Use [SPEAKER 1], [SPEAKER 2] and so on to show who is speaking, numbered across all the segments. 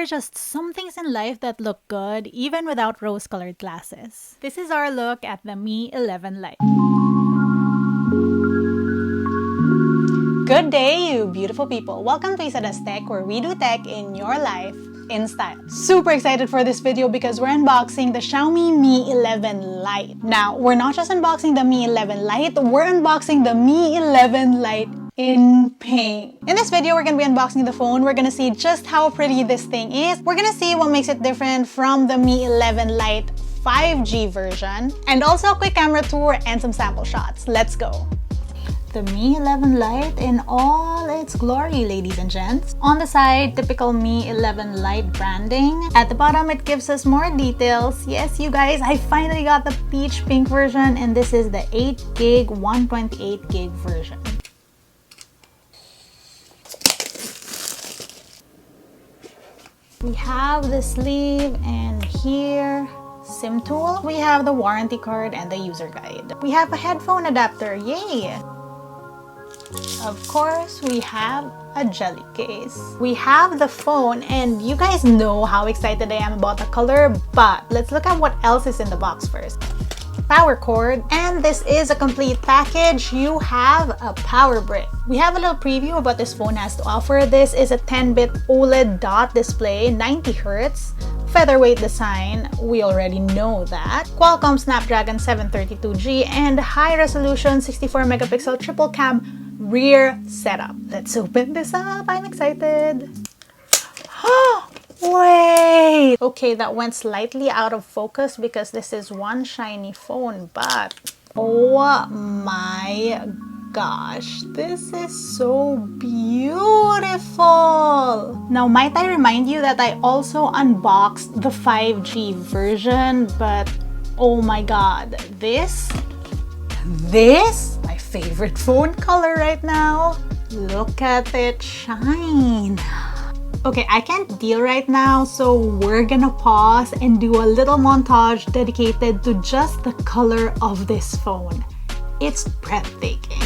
[SPEAKER 1] are just some things in life that look good even without rose-colored glasses. This is our look at the Mi 11 Lite. Good day, you beautiful people. Welcome to LAZADA's Tech, where we do tech in your life in style. Super excited for this video because we're unboxing the Xiaomi Mi 11 Lite. Now, we're not just unboxing the Mi 11 Lite, we're unboxing the Mi 11 Lite in pink. In this video, we're gonna be unboxing the phone. We're gonna see just how pretty this thing is. We're gonna see what makes it different from the Mi 11 Lite 5G version, and also a quick camera tour and some sample shots. Let's go. The Mi 11 Lite in all its glory, ladies and gents. On the side, typical Mi 11 Lite branding. At the bottom, it gives us more details. Yes, you guys, I finally got the peach pink version, and this is the 8GB 128GB version. We have the sleeve, and here, SIM tool. We have the warranty card and the user guide. We have a headphone adapter, yay! Of course, we have a jelly case. We have the phone, and you guys know how excited I am about the color, but let's look at what else is in the box first. Power cord, and this is a complete package. You have a power brick. We have a little preview of what this phone has to offer. This is a 10-bit OLED dot display, 90Hz, featherweight design, we already know that, Qualcomm Snapdragon 732G, and high-resolution 64-megapixel triple cam rear setup. Let's open this up. I'm excited. Wait! Okay, that went slightly out of focus because this is one shiny phone, but oh my gosh, this is so beautiful! Now, might I remind you that I also unboxed the 5G version, but oh my god, this, my favorite phone color right now. Look at it shine. Okay, I can't deal right now, so we're gonna pause and do a little montage dedicated to just the color of this phone. It's breathtaking.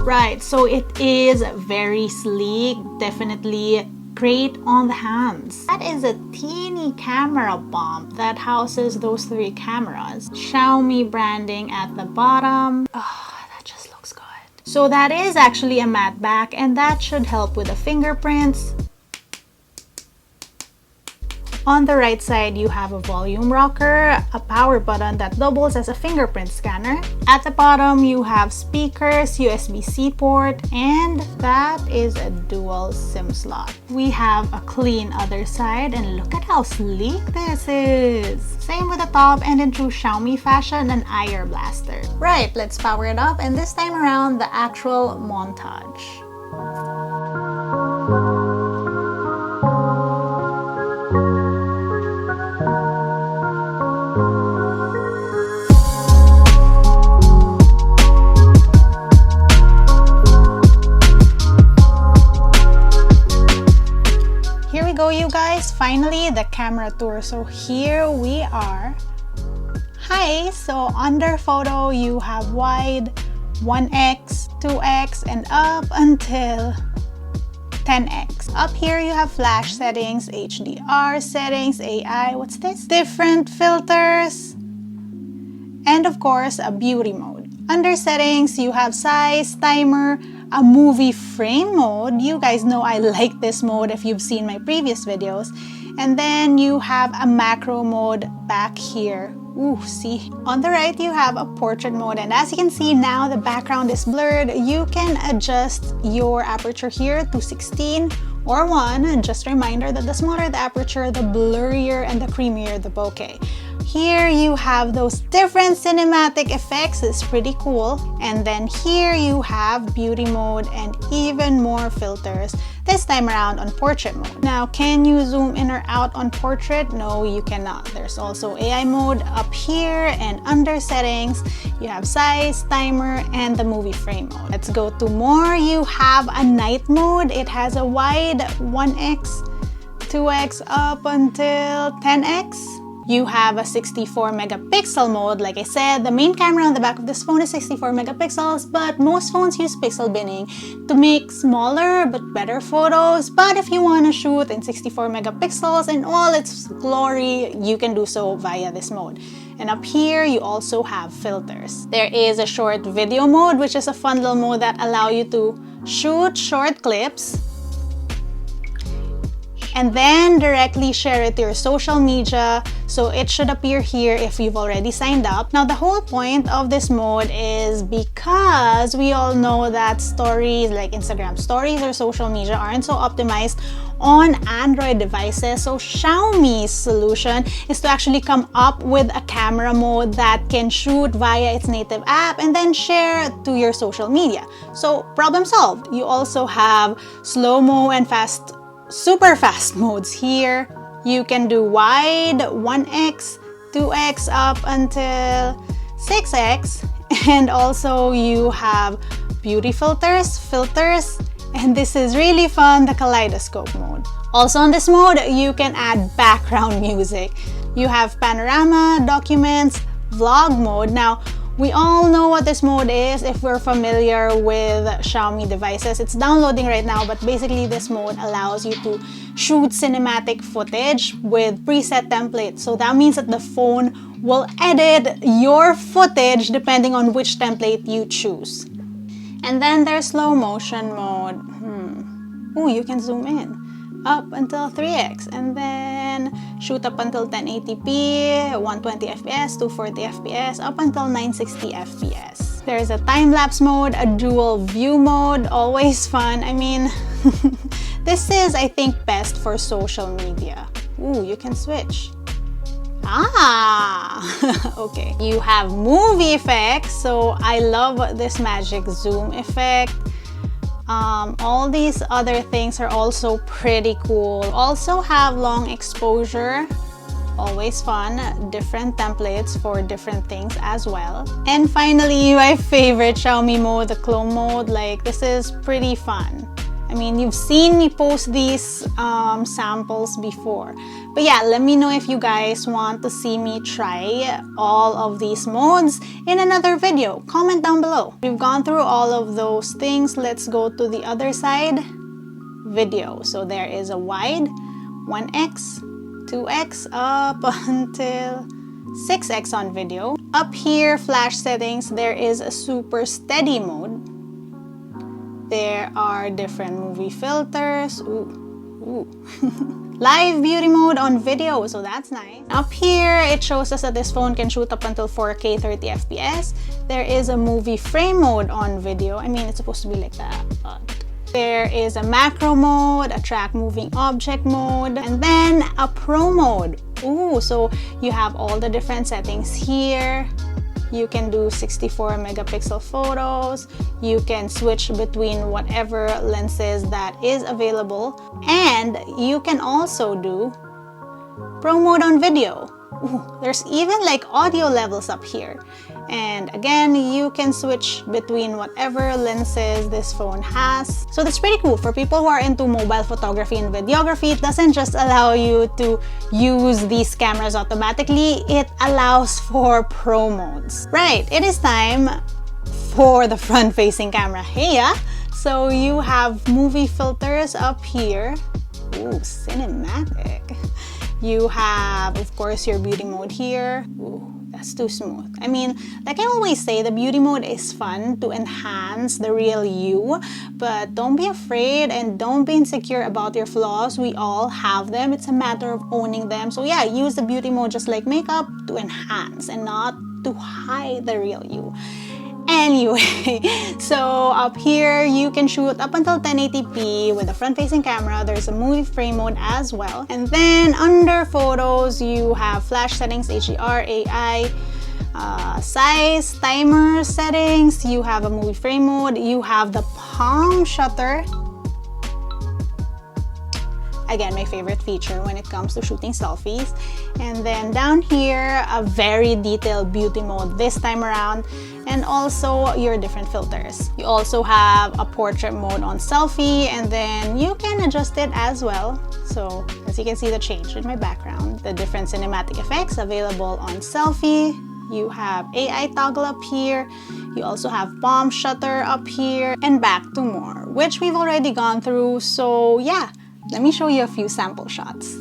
[SPEAKER 1] Right, so it is very sleek, definitely great on the hands. That is a teeny camera bump that houses those 3 cameras. Xiaomi branding at the bottom. Oh, that just looks good. So that is actually a matte back, and that should help with the fingerprints. On the right side, you have a volume rocker, a power button that doubles as a fingerprint scanner. At the bottom, you have speakers, USB-C port, and that is a dual SIM slot. We have a clean other side, and look at how sleek this is. Same with the top, and in true Xiaomi fashion, an IR blaster. Right, let's power it up, and this time around, the actual montage. You guys, finally the camera tour. So here we are. Hi, so under photo you have wide, 1x, 2x, and up until 10x. Up here you have flash settings, HDR settings, AI, what's this? Different filters, and of course a beauty mode. Under settings you have size, timer, a movie frame mode. You guys know I like this mode if you've seen my previous videos. And then you have a macro mode back here. Ooh, see? On the right, you have a portrait mode. And as you can see now, the background is blurred. You can adjust your aperture here to 16 or 1. Just a reminder that the smaller the aperture, the blurrier and the creamier the bokeh. Here you have those different cinematic effects. It's pretty cool. And then here you have beauty mode and even more filters, this time around on portrait mode. Now, can you zoom in or out on portrait? No, you cannot. There's also AI mode up here, and under settings, you have size, timer, and the movie frame mode. Let's go to more. You have a night mode. It has a wide 1x, 2x up until 10x. You have a 64 megapixel mode. Like I said, the main camera on the back of this phone is 64 megapixels, but most phones use pixel binning to make smaller but better photos. But if you want to shoot in 64 megapixels in all its glory, you can do so via this mode. And up here, you also have filters. There is a short video mode, which is a fun little mode that allows you to shoot short clips and then directly share it to your social media. So it should appear here if you've already signed up. Now, the whole point of this mode is because we all know that stories like Instagram stories or social media aren't so optimized on Android devices. So Xiaomi's solution is to actually come up with a camera mode that can shoot via its native app and then share to your social media. So problem solved. You also have slow-mo and super fast modes here. You can do wide 1x, 2x up until 6x, and also you have beauty filters, and this is really fun, the kaleidoscope mode. Also on this mode, you can add background music. You have panorama, documents, vlog mode. Now, we all know what this mode is if we're familiar with Xiaomi devices. It's downloading right now, but basically this mode allows you to shoot cinematic footage with preset templates. So that means that the phone will edit your footage depending on which template you choose. And then there's slow motion mode. Oh, you can zoom in up until 3x and then shoot up until 1080p, 120 fps, 240 fps, up until 960 fps. There's a time-lapse mode, a dual view mode, always fun. I mean, this is, I think, best for social media. Ooh, you can switch. Okay. You have movie effects, so I love this magic zoom effect. All these other things are also pretty cool. Also have long exposure, always fun, different templates for different things as well. And finally, my favorite Xiaomi mode, the clone mode. Like, this is pretty fun. I mean, you've seen me post these samples before. But yeah, let me know if you guys want to see me try all of these modes in another video. Comment down below. We've gone through all of those things. Let's go to the other side. Video. So there is a wide, 1x, 2x up until 6x on video. Up here, flash settings, there is a super steady mode. There are different movie filters. Live beauty mode on video, so that's nice. Up here, it shows us that this phone can shoot up until 4K 30 FPS. There is a movie frame mode on video. I mean, it's supposed to be like that, but there is a macro mode, a track moving object mode, and then a pro mode. Ooh, so you have all the different settings here. You can do 64 megapixel photos. You can switch between whatever lenses that is available. And you can also do pro mode on video. Ooh, there's even like audio levels up here. And again, you can switch between whatever lenses this phone has. So that's pretty cool. For people who are into mobile photography and videography, it doesn't just allow you to use these cameras automatically, it allows for pro modes. Right, it is time for the front-facing camera. Hey, yeah. So you have movie filters up here. Ooh, cinematic. You have, of course, your beauty mode here. Ooh, that's too smooth. I mean, like I always say, the beauty mode is fun to enhance the real you, but don't be afraid and don't be insecure about your flaws. We all have them. It's a matter of owning them. So yeah, use the beauty mode just like makeup to enhance and not to hide the real you. Anyway, so up here you can shoot up until 1080p with a front-facing camera. There's a movie frame mode as well. And then under photos, you have flash settings, HDR, AI, size, timer settings. You have a movie frame mode. You have the palm shutter. Again, my favorite feature when it comes to shooting selfies. And then down here, a very detailed beauty mode this time around, and also your different filters. You also have a portrait mode on selfie, and then you can adjust it as well. So As you can see the change in my background, the different cinematic effects available on selfie. You have AI toggle up here. You also have palm shutter up here and back to more, which we've already gone through. So yeah, let me show you a few sample shots.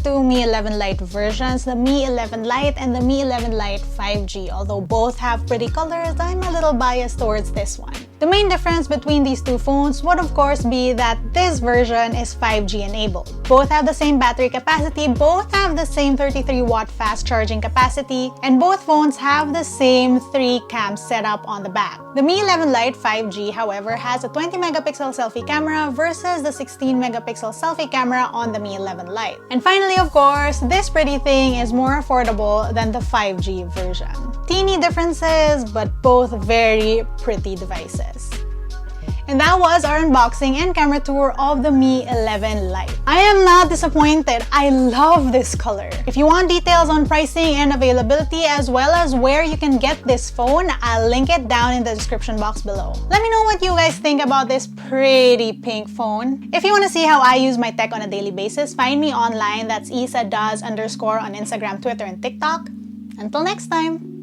[SPEAKER 1] Two Mi 11 Lite versions, the Mi 11 Lite and the Mi 11 Lite 5G. Although both have pretty colors, I'm a little biased towards this one. The main difference between these two phones would of course be that this version is 5G enabled. Both have the same battery capacity, both have the same 33-watt fast charging capacity, and both phones have the same 3-cam setup on the back. The Mi 11 Lite 5G, however, has a 20-megapixel selfie camera versus the 16-megapixel selfie camera on the Mi 11 Lite. And finally, of course, this pretty thing is more affordable than the 5G version. Teeny differences, but both very pretty devices. And that was our unboxing and camera tour of the Mi 11 Lite. I am not disappointed. I love this color. If you want details on pricing and availability as well as where you can get this phone, I'll link it down in the description box below. Let me know what you guys think about this pretty pink phone. If you want to see how I use my tech on a daily basis, find me online. That's isadoes_ on Instagram, Twitter, and TikTok. Until next time.